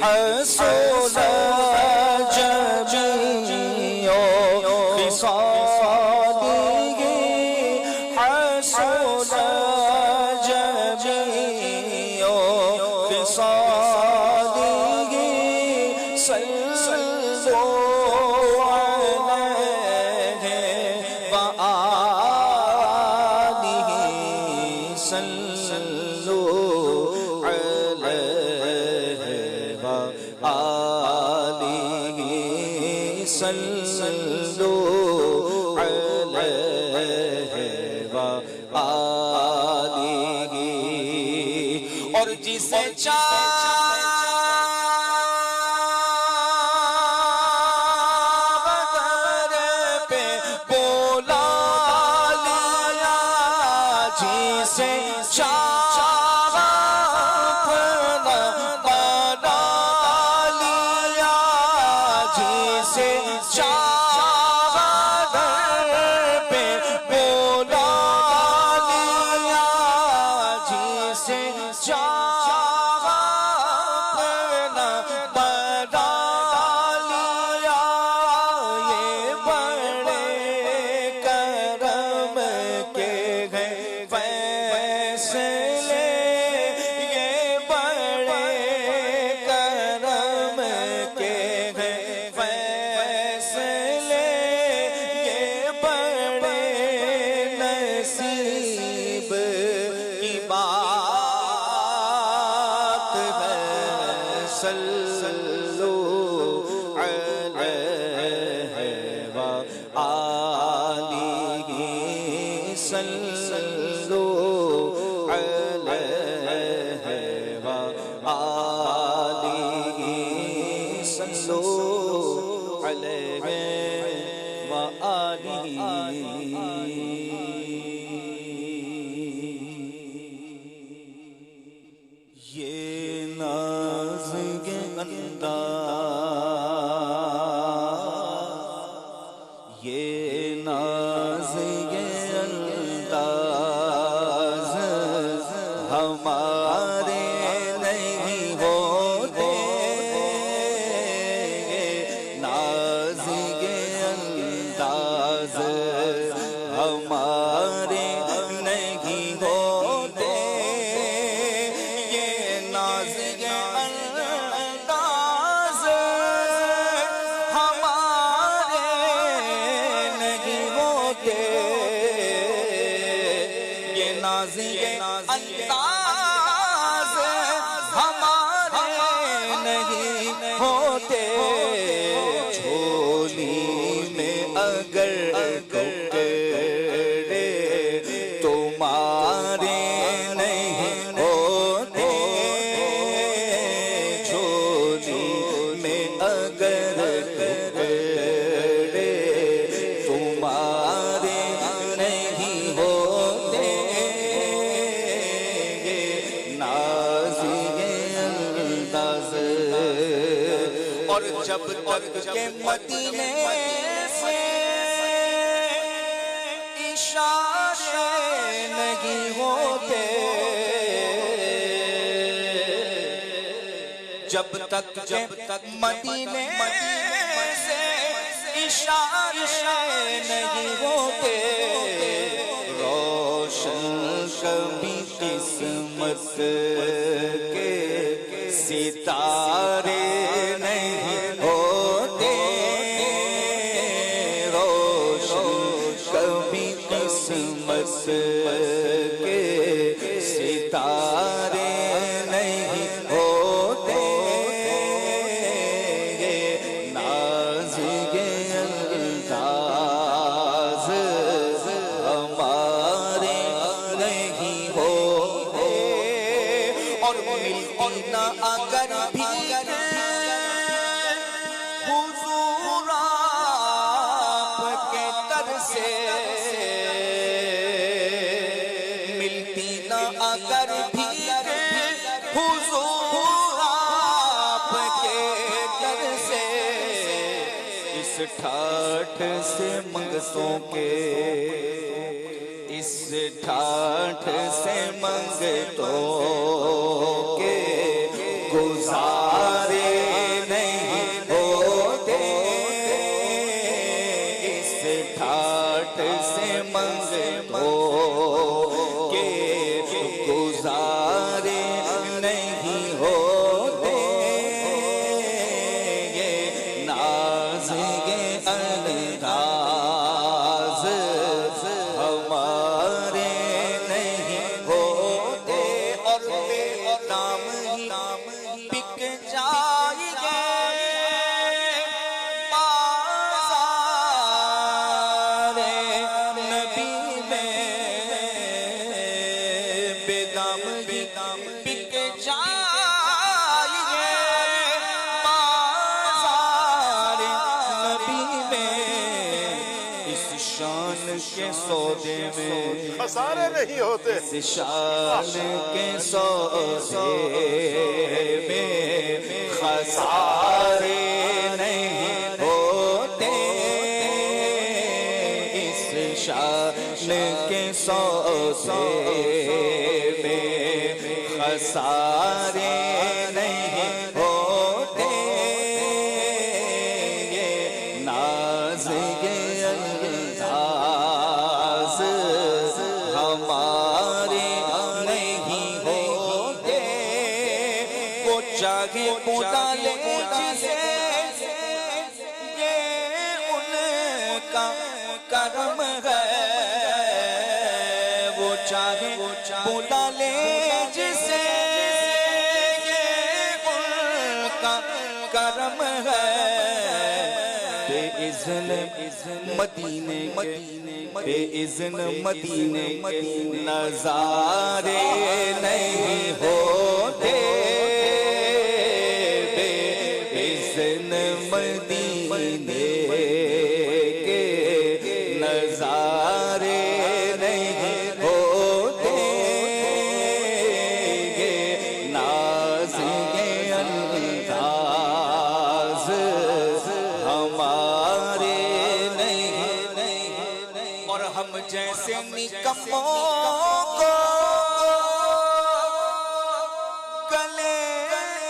حصل جميع خصاله حصل جميع خصاله صلوا عليه وآله صلوا عليه وآله صلوا عليه وآله اور جسے چادر پہ بولا لیا جسے اپنا بنا لیا جسے چادر پہ بولا لیا جسے اپنا بنا لیا یہ بڑے کرم کے ہیں فیصلے یہ بڑے کرم کے ہیں فیصلے یہ بڑے نصیب کی بات ہے صلوا علیہ وآلہ صلوا علیہ وآلہ صلوا علیہ وآلہ یہ ناز کے انداز یہ ناز کے انداز ہمارے نہیں ہوتے ناز کے انداز ہمارے نہیں ہوتے ناز کے انداز ہمارے نہیں ہوتے یہ ناز کے انداز ہمارے نہیں ہوتے جھولی میں اگر ٹکڑے تمہارے نہیں ہوتے اگر ٹکڑے تمہارے نہیں ہوتے ناز کے انداز اور جب تک کہ مدینے سے اشارے نہیں ہوتے جب تک مدینے سے اشارے نہیں ہوتے روشن کبھی قسمت کے ستارے نہیں ہوتے روشن کبھی قسمت کے ستارے نہیں ہوتے ناز کے انداز ہمارے نہیں ہوتے اور ملتی نہ اگر بھی حضور آپ کے در سے ملتی نہ اگر بھی حضور آپ کے در سے اس ٹھاٹھ سے منگتوں کے اس ٹھاٹھ سے منگتوں کے گزارے شان کے سودے میں خسارے نہیں ہوتے، اس شان کے سودے میں خسارے نہیں ہوتے، اس شان کے سودے میں خسارے نہیں ہوتے، یہ ناز یہ انداز ہمارے نہیں ہوتے، وہ چاہے بلا لے جسے، یہ ان کا کرم ہے، وہ چاہے بلا لے جسے، یہ ان کا کرم ہے، بے اذن مدینے بے اذن مدینے نظارے نہیں ہوتے، بے اذن مدینے کے نظارے نہیں ہوتے، یہ ناز یہ انداز ہمارے نہیں، اور ہم جیسے نکموں کو گلے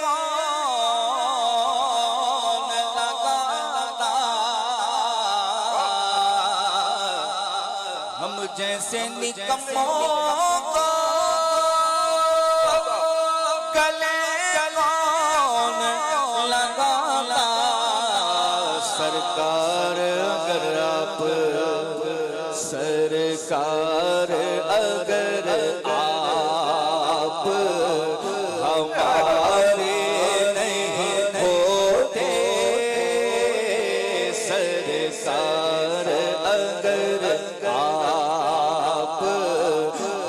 کون لگاتا، ہم جیسے نکموں کو گلے کون لگاتا، سرکار اگر آپ سرکار اگر آپ ہمارے نہیں ہوتے، سرکار اگر آپ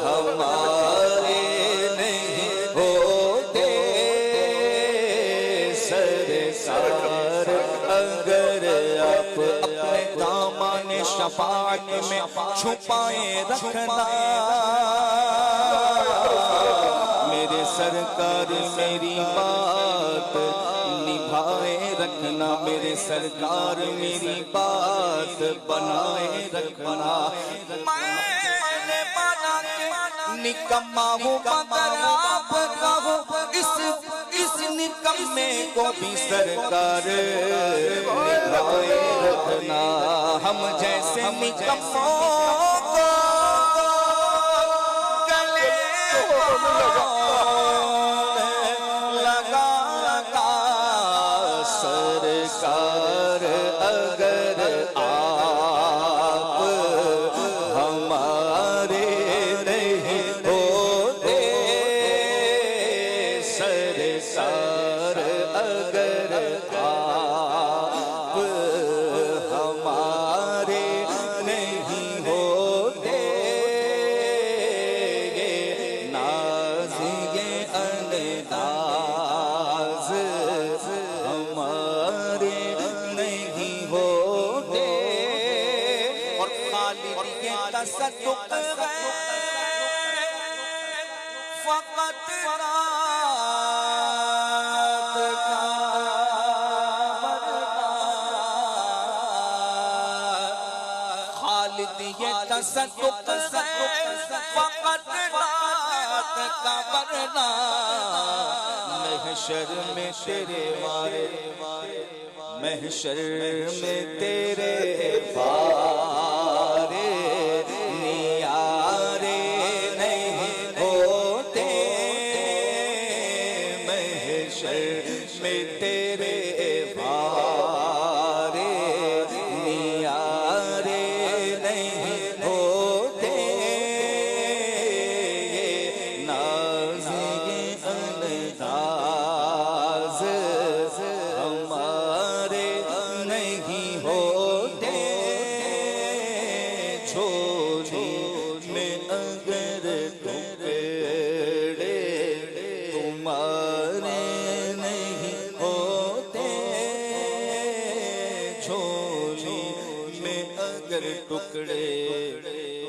ہمارے نہیں ہوتے، سرکار اگر آپ اپنے دامان شفاعت میں چھپائے رکھنا، میرے سرکار میری بات نبھائے رکھنا، میرے سرکار میری بات بنائے رکھنا، میں نے مانا کہ نکما ہوں مگر آپ کا ہوں، اس نکمے کو بھی سرکار نبھائے رکھنا، ہم جیسے نکموں کو گلے کون لگاتا، سرکار اگر آپ ہمارے نہیں ہوتے، سرکار اگر آپ ہمارے نہیں ہوتے، یہ ناز یہ انداز ہمارے نہیں ہوتے، اور خالق کے تصدق ہے فقط رات کا خالد یہ تصدق ہے فقط رات کا ورنہ، محشر میں تیرے وارے، محشر میں تیرے وارے نیارے نہیں ہوتے، محشر میں تیرے وارے نیارے نہیں ہوتے، یہ ناز یہ انداز ہمارے نہیں ہوتے، جھولی میں اگر ٹکڑے تمہارے نہیں ہوتے، جھولی میں اگر ٹکڑے